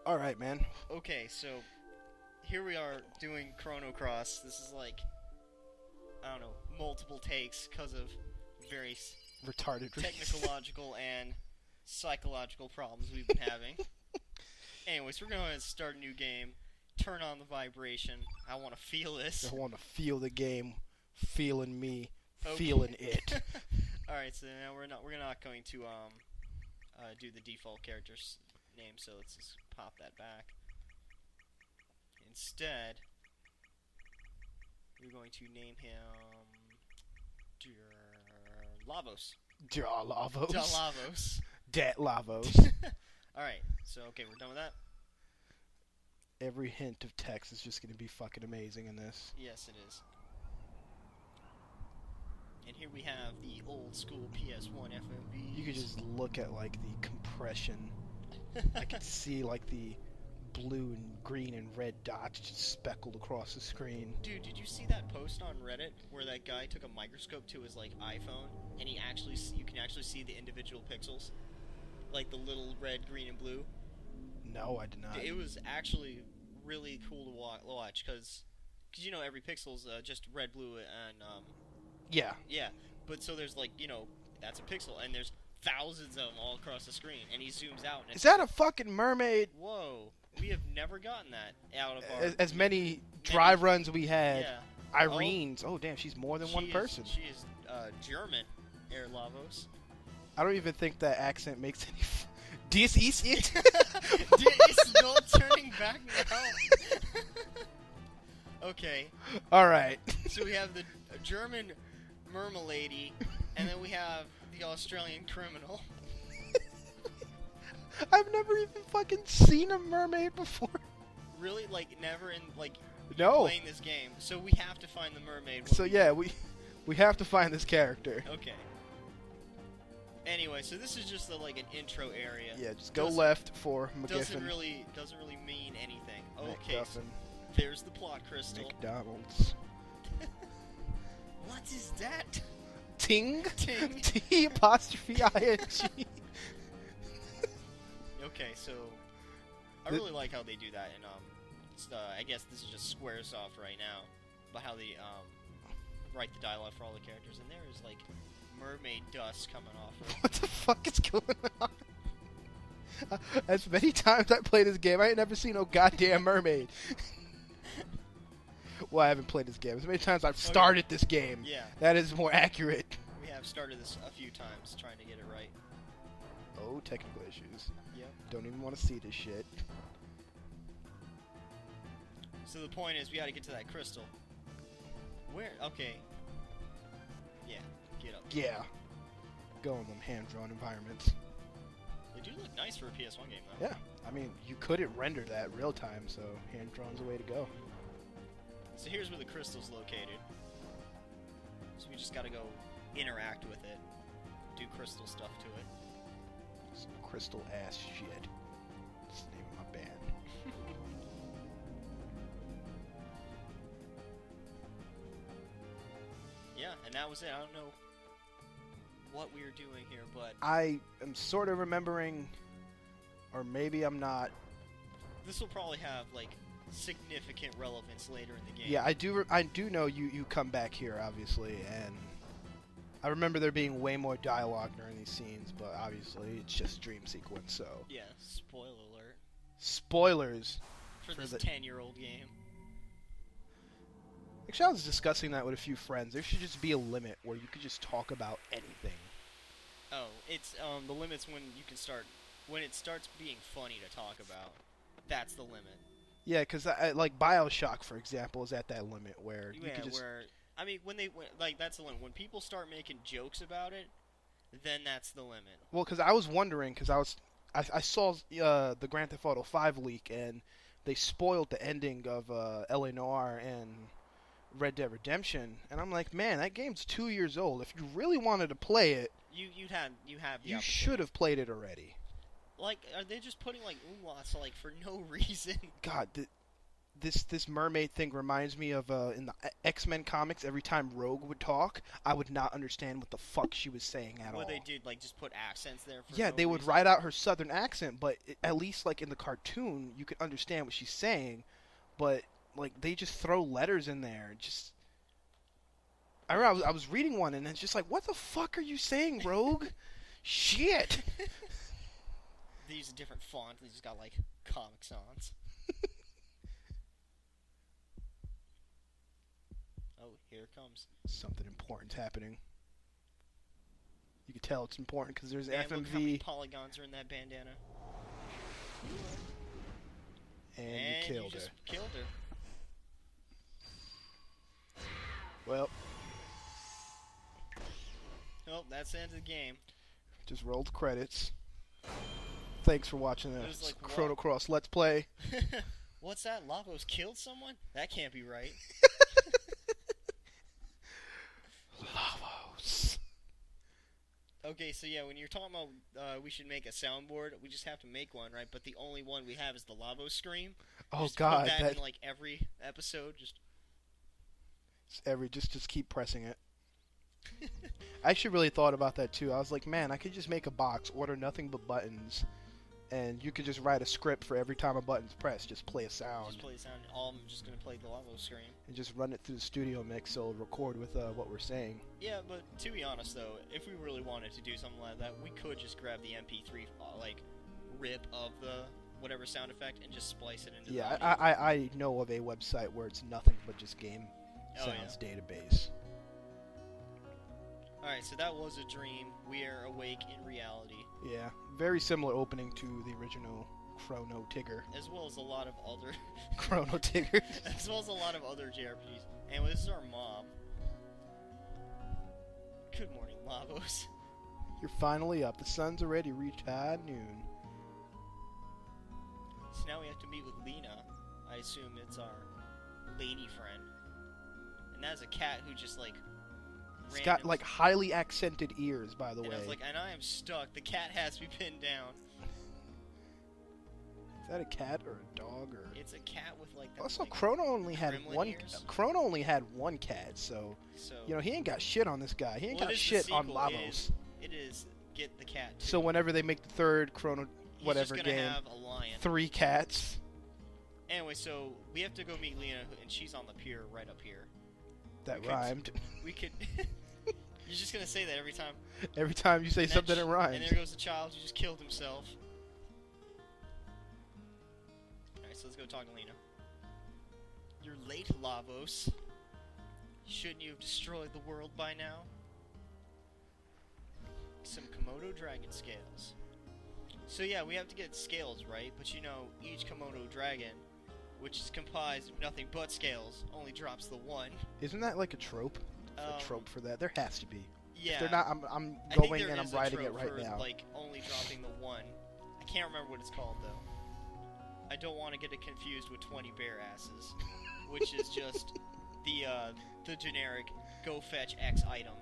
All right, man. Okay, so here we are doing Chrono Cross. This is like, I don't know, multiple takes because of various Retarded reasons. technological and psychological problems we've been having. Anyways, we're going to start a new game. Turn on the vibration. I want to feel this. I want to feel the game, feeling me, Okay. feeling it. All right, so now we're not going to do the default character's name. So let's just pop that back. Instead, we're going to name him Lavos. Ja Lavos. Lavos. Dat Lavos. Alright, so okay, we're done with that? Every hint of text is just going to be fucking amazing in this. Yes, it is. And here we have the old school PS1 FMV. You could just look at, like, the compression. I could see, like, the blue and green and red dots just speckled across the screen. Dude, did you see that post on Reddit where that guy took a microscope to his, like, iPhone and you can actually see the individual pixels? Like the little red, green, and blue? No, I did not. It was actually really cool to watch because you know every pixel's just red, blue, and Yeah. yeah. But so there's like that's a pixel, and there's thousands of them all across the screen, and he zooms out. And Is that a fucking mermaid? Whoa! We have never gotten that out of our As many dry runs we had. Yeah. Irene's. Oh, damn, she's more than one person. She is German, Air Lavos. I don't even think that accent makes any. This is it. It's not turning back now. Okay. All right. So we have the German mermalady, and then we have the Australian criminal. I've never even fucking seen a mermaid before. Really? Like, never in, like, No. playing this game. So we have to find the mermaid. So yeah, we have to find this character. Okay. Anyway, so this is just like an intro area. Yeah, just go left for McGiffin. Doesn't really mean anything. Okay. So McGuffin. there's the plot crystal. McDonald's. What is that? Ting. Ting. T apostrophe ing. Okay, so I really like how they do that, and I guess this is just Squaresoft right now, but how they write the dialogue for all the characters, and there is like mermaid dust coming off her. What the fuck is going on? As many times I played this game, I ain't never seen no goddamn mermaid. Well, I haven't played this game. As many times I've started this game. Yeah. That is more accurate. We have started this a few times trying to get it right. Oh, technical issues. Yep. Don't even want to see this shit. So the point is, we got to get to that crystal. Where? Okay. Yeah. Get up. Yeah. Go in them hand-drawn environments. They do look nice for a PS1 game, though. Yeah. I mean, you couldn't render that real time, so hand-drawn's the way to go. So here's where the crystal's located. So we just got to go interact with it, do crystal stuff to it. Some crystal ass shit. That's the name of my band. Yeah, and that was it. I don't know what we were doing here, but I am sort of remembering, or maybe I'm not. this will probably have like significant relevance later in the game. Yeah, I do know you come back here, obviously, and I remember there being way more dialogue during these scenes, but obviously it's just dream sequence, so. Yeah, spoiler alert. Spoilers. For this 10-year-old game. Actually, I was discussing that with a few friends. There should just be a limit where you could just talk about anything. Oh, it's the limit's when you can start when it starts being funny to talk about. That's the limit. Yeah, because like BioShock, for example, is at that limit where you could just. I mean, that's the limit. When people start making jokes about it, then that's the limit. Well, because I was wondering, because I saw the Grand Theft Auto 5 leak, and they spoiled the ending of L.A. Noire and Red Dead Redemption, and I'm like, man, that game's 2 years old. If you really wanted to play it, you should have played it already. Like, are they just putting like umlauts like for no reason? God, this mermaid thing reminds me of in the X-Men comics. Every time Rogue would talk, I would not understand what the fuck she was saying at all. What they did, like, just put accents there for Yeah, no they would reason? write out her southern accent, but at least like in the cartoon, you could understand what she's saying. But like they just throw letters in there. Just I remember I was reading one and it's just like, what the fuck are you saying, Rogue? Shit. They use a different font. They just got, like, Comic Sans. Oh, here it comes. Something important's happening. You can tell it's important because there's Man, look how many FMV, polygons are in that bandana. and you killed her. just killed her. Well, Oh, that's the end of the game. just rolled credits. Thanks for watching It the was like, Chrono what? Cross Let's Play. What's that? Lavos killed someone? That can't be right. Lavos. Okay, so yeah, when you're talking about we should make a soundboard, we just have to make one, right? But the only one we have is the Lavos scream. Oh Just god, put that that in like every episode. Just just keep pressing it. I actually really thought about that too. I was like, man, I could just make a box, order nothing but buttons, and you could just write a script for every time a button's pressed. Just play a sound. just play the sound. All I'm just gonna play the Lavos scream. And just run it through the studio mix so it'll record with what we're saying. Yeah, but to be honest though, if we really wanted to do something like that, we could just grab the MP3 like rip of the whatever sound effect and just splice it into Yeah, the audio. I know of a website where it's nothing but just game Oh, sounds database. Alright, so that was a dream. We are awake in reality. Yeah, very similar opening to the original Chrono Trigger. As well as a lot of other Chrono Trigger. as well as a lot of other JRPGs. And this is our mom. Good morning, Lavos. You're finally up. The sun's already reached high noon. So now we have to meet with Lena. I assume it's our lady friend. And that's a cat who just like It's got like highly accented ears, by the and way. I was like, and I am stuck. The cat has me pinned down. Is that a cat or a dog or? It's a cat with like that. Also, like, Chrono only had gremlin one. ears? Chrono only had one cat, so So you know he ain't got shit on this guy. He ain't well, got it is the shit on sequel. Lavos. It is get the cat. Too. So whenever they make the third Chrono He's whatever just gonna game, have a lion. 3 cats. Anyway, so we have to go meet Lena, and she's on the pier right up here. That We could- rhymed. We could. You're just gonna say that every time. Every time you say And something, that it And rhymes. there goes the child who just killed himself. Alright, so let's go talk to Lena. You're late, Lavos. Shouldn't you have destroyed the world by now? Some Komodo dragon scales. So yeah, we have to get scales, right? But you know, each Komodo dragon, which is comprised of nothing but scales, only drops the one. Isn't that like a trope? A trope for that? There has to be. Yeah. If they're not, I'm I think going there and I'm is a writing it trope right for, now. like, only dropping the one. I can't remember what it's called, though. I don't want to get it confused with 20 bear asses, which is just the generic go fetch X item.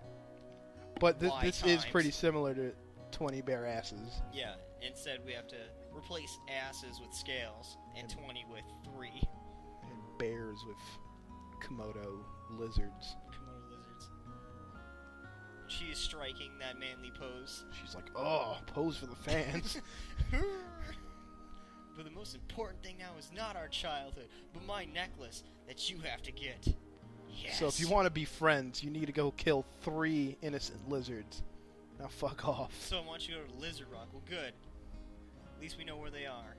But Y this is times. pretty similar to 20 bare asses. Yeah, instead we have to replace asses with scales and 20 with 3 And bears with Komodo lizards. Komodo lizards. She is striking that manly pose. She's like, oh, pose for the fans. But the most important thing now is not our childhood, but my necklace that you have to get. Yes. So if you want to be friends, you need to go kill 3 innocent lizards. Now fuck off. So I want you to go to Lizard Rock. Well, good. At least we know where they are.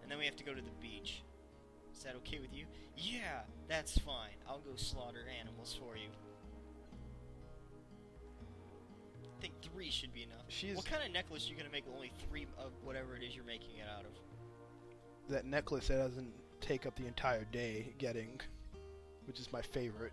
And then we have to go to the beach. Is that okay with you? Yeah, that's fine. I'll go slaughter animals for you. I think 3 should be enough. What kind of necklace are you going to make with only 3 of whatever it is you're making it out of? That necklace that doesn't take up the entire day getting, which is my favorite.